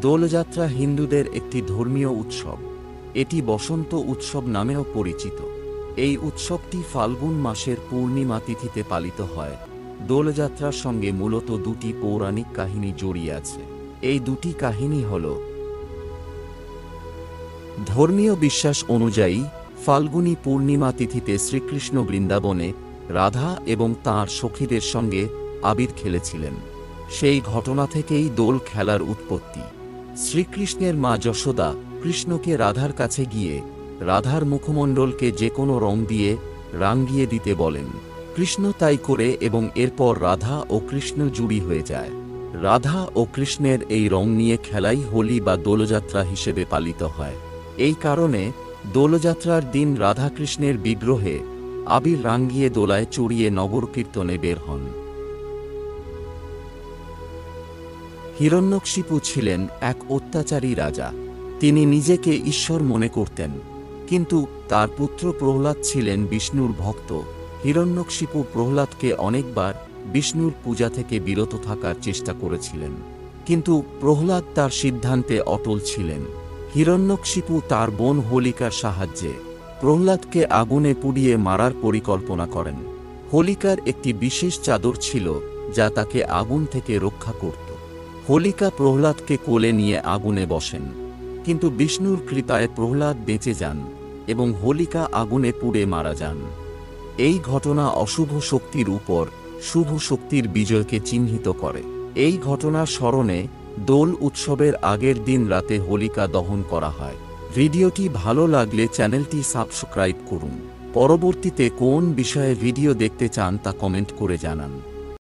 দোলযাত্রা হিন্দুদের একটি ধর্মীয় উৎসব। এটি বসন্ত উৎসব নামেও পরিচিত। এই উৎসবটি ফাল্গুন মাসের পূর্ণিমা তিথিতে পালিত হয়। দোলযাত্রার সঙ্গে মূলত দুটি পৌরাণিক কাহিনী জড়িয়ে আছে। এই দুটি কাহিনী হল, ধর্মীয় বিশ্বাস অনুযায়ী ফাল্গুনী পূর্ণিমা তিথিতে শ্রীকৃষ্ণ বৃন্দাবনে রাধা এবং তাঁর সখীদের সঙ্গে আবির খেলেছিলেন। সেই ঘটনা থেকেই দোল খেলার উৎপত্তি। শ্রীকৃষ্ণের মা যশোদা কৃষ্ণকে রাধার কাছে গিয়ে রাধার মুখমণ্ডলকে যে কোনো রং দিয়ে রাঙিয়ে দিতে বলেন। কৃষ্ণ তাই করে এবং এরপর রাধা ও কৃষ্ণ জুড়ি হয়ে যায়। রাধা ও কৃষ্ণের এই রং নিয়ে খেলাই হোলি বা দোলযাত্রা হিসেবে পালিত হয়। এই কারণে দোলযাত্রার দিন রাধাকৃষ্ণের বিগ্রহে আবির রাঙিয়ে দোলায় চড়িয়ে নগর কীর্তনে বের হন। হিরণ্যকশিপু ছিলেন এক অত্যাচারী রাজা। তিনি নিজেকে ঈশ্বর মনে করতেন, কিন্তু তার পুত্র প্রহ্লাদ ছিলেন বিষ্ণুর ভক্ত। হিরণ্যকশিপু প্রহ্লাদকে অনেকবার বিষ্ণুর পূজা থেকে বিরত থাকার চেষ্টা করেছিলেন, কিন্তু প্রহ্লাদ তার সিদ্ধান্তে অটল ছিলেন। হিরণ্যকশিপু তার বোন হোলিকার সাহায্যে প্রহ্লাদকে আগুনে পুড়িয়ে মারার পরিকল্পনা করেন। হোলিকার একটি বিশেষ চাদর ছিল যা তাকে আগুন থেকে রক্ষা করত। হোলিকা প্রহ্লাদকে কোলে নিয়ে আগুনে বসেন, কিন্তু বিষ্ণুর কৃপায় প্রহ্লাদ বেঁচে যান এবং হোলিকা আগুনে পুড়ে মারা যান। এই ঘটনা অশুভ শক্তির উপর শুভ শক্তির বিজয়কে চিহ্নিত করে। এই ঘটনার স্মরণে দোল উৎসবের আগের দিন রাতে হোলিকা দহন করা হয়। ভিডিওটি ভালো লাগলে চ্যানেলটি সাবস্ক্রাইব করুন। পরবর্তীতে কোন বিষয়ে ভিডিও দেখতে চান তা কমেন্ট করে জানান।